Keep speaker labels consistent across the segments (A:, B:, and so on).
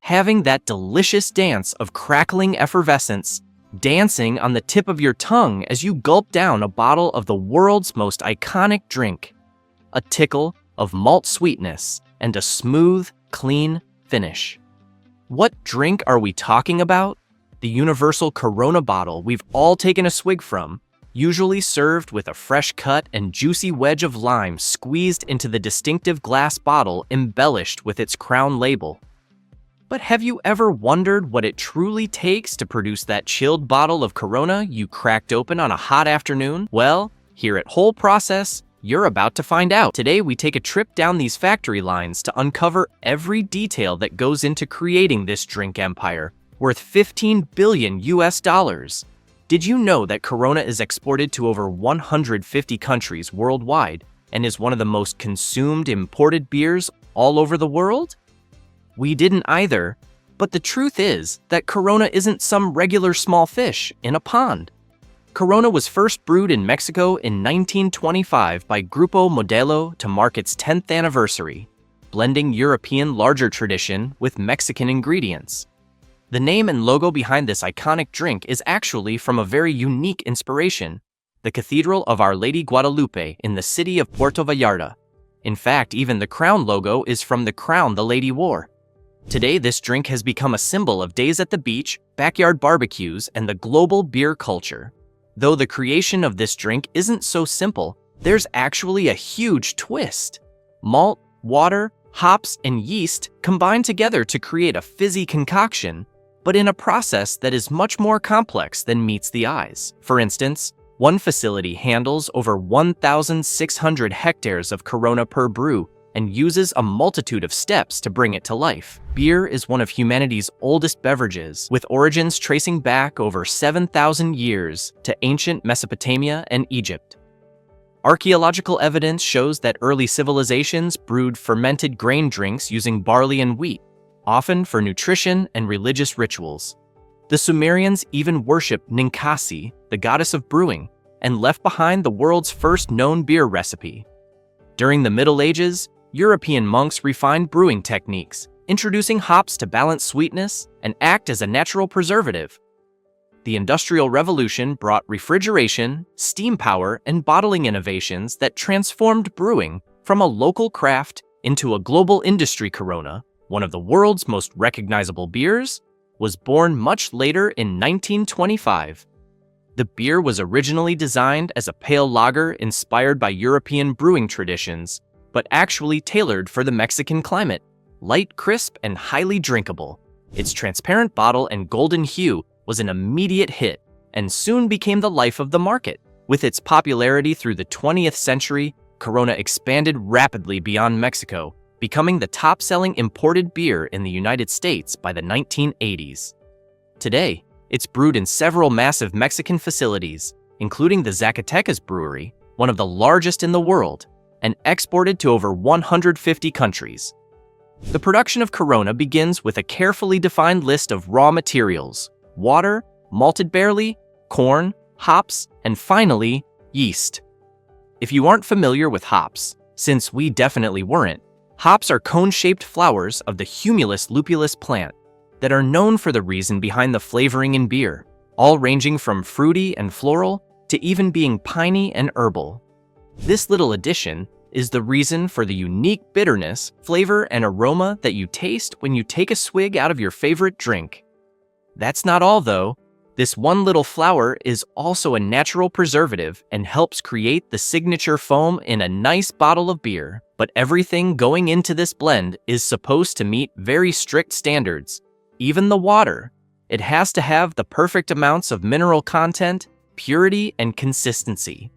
A: having that delicious dance of crackling effervescence dancing on the tip of your tongue as you gulp down a bottle of the world's most iconic drink. A tickle of malt sweetness and a smooth, clean finish. What drink are we talking about? The universal Corona bottle we've all taken a swig from, usually served with a fresh cut and juicy wedge of lime squeezed into the distinctive glass bottle embellished with its crown label. But have you ever wondered what it truly takes to produce that chilled bottle of Corona you cracked open on a hot afternoon? Well, here at Whole Process, you're about to find out. Today, we take a trip down these factory lines to uncover every detail that goes into creating this drink empire, worth $15 billion US. Did you know that Corona is exported to over 150 countries worldwide and is one of the most consumed imported beers all over the world? We didn't either, but the truth is that Corona isn't some regular small fish in a pond. Corona was first brewed in Mexico in 1925 by Grupo Modelo to mark its 10th anniversary, blending European larger tradition with Mexican ingredients. The name and logo behind this iconic drink is actually from a very unique inspiration, the Cathedral of Our Lady Guadalupe in the city of Puerto Vallarta. In fact, even the crown logo is from the crown the lady wore. Today, this drink has become a symbol of days at the beach, backyard barbecues, and the global beer culture. Though the creation of this drink isn't so simple, there's actually a huge twist. Malt, water, hops, and yeast combine together to create a fizzy concoction, but in a process that is much more complex than meets the eyes. For instance, one facility handles over 1,600 hectares of Corona per brew and uses a multitude of steps to bring it to life. Beer is one of humanity's oldest beverages, with origins tracing back over 7,000 years to ancient Mesopotamia and Egypt. Archaeological evidence shows that early civilizations brewed fermented grain drinks using barley and wheat, often for nutrition and religious rituals. The Sumerians even worshipped Ninkasi, the goddess of brewing, and left behind the world's first known beer recipe. During the Middle Ages, European monks refined brewing techniques, introducing hops to balance sweetness and act as a natural preservative. The Industrial Revolution brought refrigeration, steam power, and bottling innovations that transformed brewing from a local craft into a global industry. Corona, one of the world's most recognizable beers, was born much later in 1925. The beer was originally designed as a pale lager inspired by European brewing traditions, but actually tailored for the Mexican climate. Light, crisp, and highly drinkable, its transparent bottle and golden hue was an immediate hit and soon became the life of the market. With its popularity through the 20th century, Corona expanded rapidly beyond Mexico, becoming the top-selling imported beer in the United States by the 1980s. Today, it's brewed in several massive Mexican facilities, including the Zacatecas Brewery, one of the largest in the world, and exported to over 150 countries. The production of Corona begins with a carefully defined list of raw materials: water, malted barley, corn, hops, and finally, yeast. If you aren't familiar with hops, since we definitely weren't, hops are cone-shaped flowers of the Humulus lupulus plant that are known for the reason behind the flavoring in beer, all ranging from fruity and floral to even being piney and herbal. This little addition is the reason for the unique bitterness, flavor, and aroma that you taste when you take a swig out of your favorite drink. That's not all, though. This one little flower is also a natural preservative and helps create the signature foam in a nice bottle of beer. But everything going into this blend is supposed to meet very strict standards. Even the water. It has to have the perfect amounts of mineral content, purity, and consistency.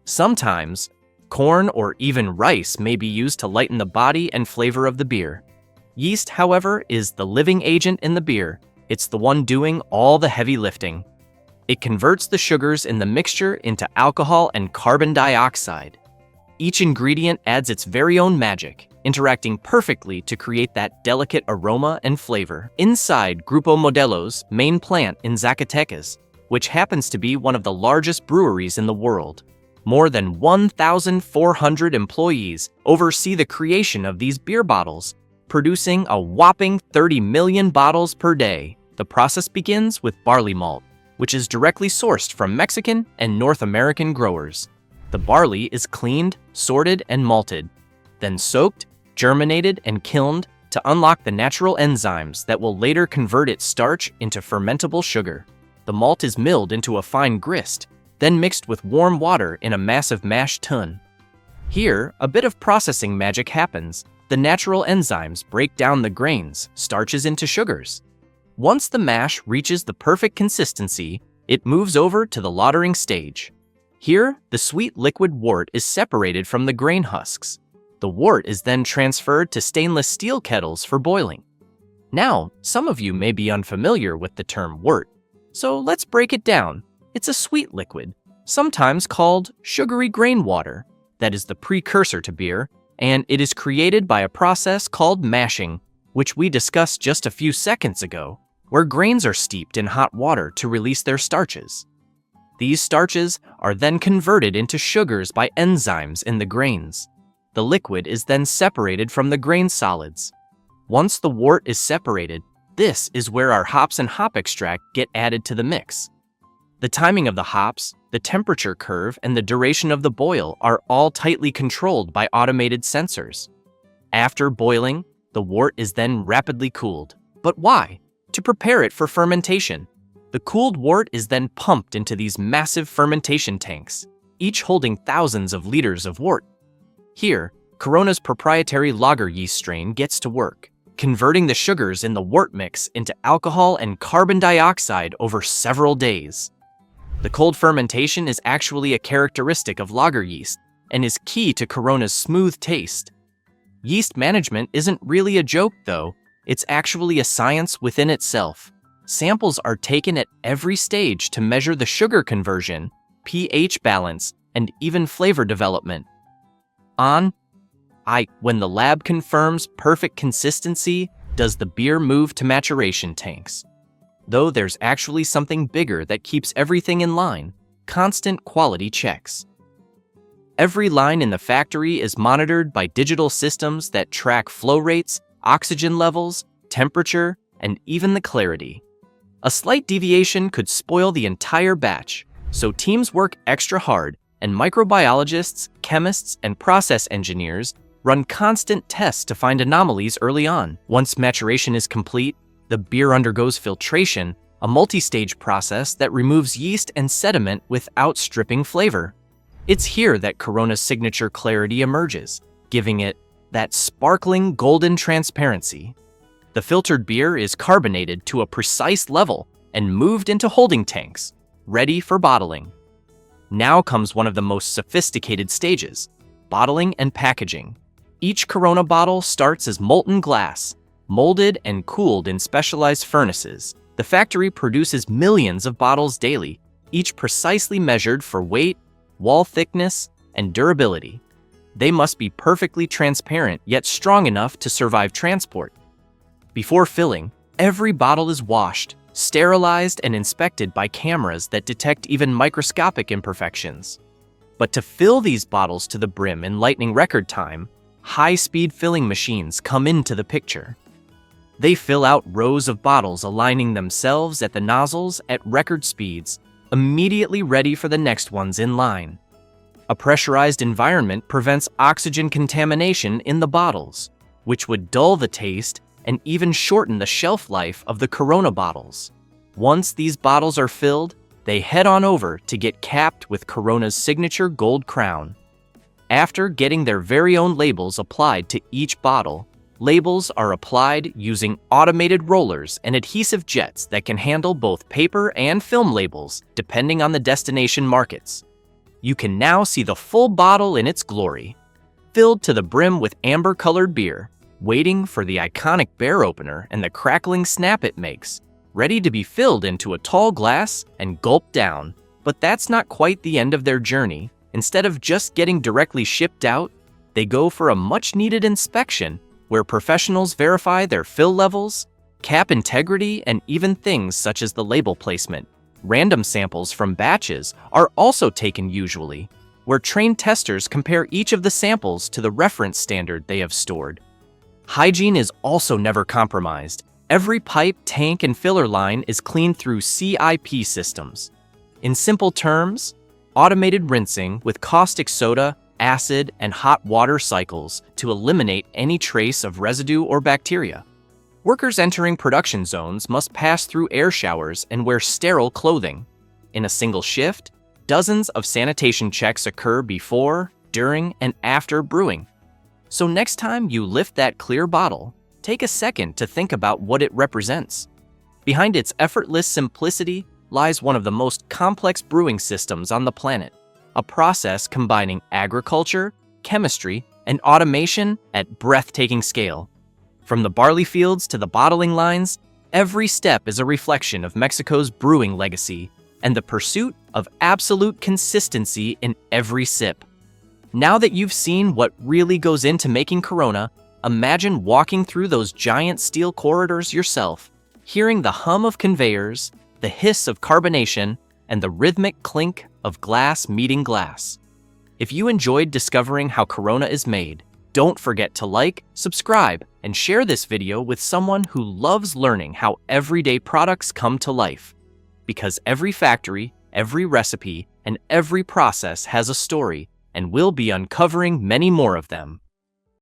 A: Sometimes, corn or even rice may be used to lighten the body and flavor of the beer. Yeast, however, is the living agent in the beer. It's the one doing all the heavy lifting. It converts the sugars in the mixture into alcohol and carbon dioxide. Each ingredient adds its very own magic, interacting perfectly to create that delicate aroma and flavor. Inside Grupo Modelo's main plant in Zacatecas, which happens to be one of the largest breweries in the world, more than 1,400 employees oversee the creation of these beer bottles, producing a whopping 30 million bottles per day. The process begins with barley malt, which is directly sourced from Mexican and North American growers. The barley is cleaned, sorted, and malted, then soaked, germinated, and kilned to unlock the natural enzymes that will later convert its starch into fermentable sugar. The malt is milled into a fine grist, then mixed with warm water in a massive mash tun. Here, a bit of processing magic happens. The natural enzymes break down the grains, starches into sugars. Once the mash reaches the perfect consistency, it moves over to the lautering stage. Here, the sweet liquid wort is separated from the grain husks. The wort is then transferred to stainless steel kettles for boiling. Now, some of you may be unfamiliar with the term wort, so let's break it down. It's a sweet liquid, sometimes called sugary grain water, that is the precursor to beer, and it is created by a process called mashing, which we discussed just a few seconds ago, where grains are steeped in hot water to release their starches. These starches are then converted into sugars by enzymes in the grains. The liquid is then separated from the grain solids. Once the wort is separated, this is where our hops and hop extract get added to the mix. The timing of the hops, the temperature curve, and the duration of the boil are all tightly controlled by automated sensors. After boiling, the wort is then rapidly cooled. But why? To prepare it for fermentation. The cooled wort is then pumped into these massive fermentation tanks, each holding thousands of liters of wort. Here, Corona's proprietary lager yeast strain gets to work, converting the sugars in the wort mix into alcohol and carbon dioxide over several days. The cold fermentation is actually a characteristic of lager yeast and is key to Corona's smooth taste. Yeast management isn't really a joke, though. It's actually a science within itself. Samples are taken at every stage to measure the sugar conversion, pH balance, and even flavor development. When the lab confirms perfect consistency, does the beer move to maturation tanks. Though there's actually something bigger that keeps everything in line: constant quality checks. Every line in the factory is monitored by digital systems that track flow rates, oxygen levels, temperature, and even the clarity. A slight deviation could spoil the entire batch, so teams work extra hard, and microbiologists, chemists, and process engineers run constant tests to find anomalies early on. Once maturation is complete, the beer undergoes filtration, a multi-stage process that removes yeast and sediment without stripping flavor. It's here that Corona's signature clarity emerges, giving it that sparkling golden transparency. The filtered beer is carbonated to a precise level and moved into holding tanks, ready for bottling. Now comes one of the most sophisticated stages: bottling and packaging. Each Corona bottle starts as molten glass, molded and cooled in specialized furnaces. The factory produces millions of bottles daily, each precisely measured for weight, wall thickness, and durability. They must be perfectly transparent yet strong enough to survive transport. Before filling, every bottle is washed, sterilized, and inspected by cameras that detect even microscopic imperfections. But to fill these bottles to the brim in lightning record time, high-speed filling machines come into the picture. They fill out rows of bottles, aligning themselves at the nozzles at record speeds, immediately ready for the next ones in line. A pressurized environment prevents oxygen contamination in the bottles, which would dull the taste and even shorten the shelf life of the Corona bottles. Once these bottles are filled, they head on over to get capped with Corona's signature gold crown. After getting their very own labels applied to each bottle, labels are applied using automated rollers and adhesive jets that can handle both paper and film labels, depending on the destination markets. You can now see the full bottle in its glory, filled to the brim with amber-colored beer, waiting for the iconic bear opener and the crackling snap it makes, ready to be filled into a tall glass and gulped down. But that's not quite the end of their journey. Instead of just getting directly shipped out, they go for a much-needed inspection where professionals verify their fill levels, cap integrity, and even things such as the label placement. Random samples from batches are also taken usually, where trained testers compare each of the samples to the reference standard they have stored. Hygiene is also never compromised. Every pipe, tank, and filler line is cleaned through CIP systems. In simple terms, automated rinsing with caustic soda, acid, and hot water cycles to eliminate any trace of residue or bacteria. Workers entering production zones must pass through air showers and wear sterile clothing. In a single shift, dozens of sanitation checks occur before, during, and after brewing. So next time you lift that clear bottle, take a second to think about what it represents. Behind its effortless simplicity lies one of the most complex brewing systems on the planet, a process combining agriculture, chemistry, and automation at breathtaking scale. From the barley fields to the bottling lines, every step is a reflection of Mexico's brewing legacy and the pursuit of absolute consistency in every sip. Now that you've seen what really goes into making Corona, imagine walking through those giant steel corridors yourself, hearing the hum of conveyors, the hiss of carbonation, and the rhythmic clink of glass meeting glass. If you enjoyed discovering how Corona is made, don't forget to like, subscribe, and share this video with someone who loves learning how everyday products come to life. Because every factory, every recipe, and every process has a story, and we'll be uncovering many more of them.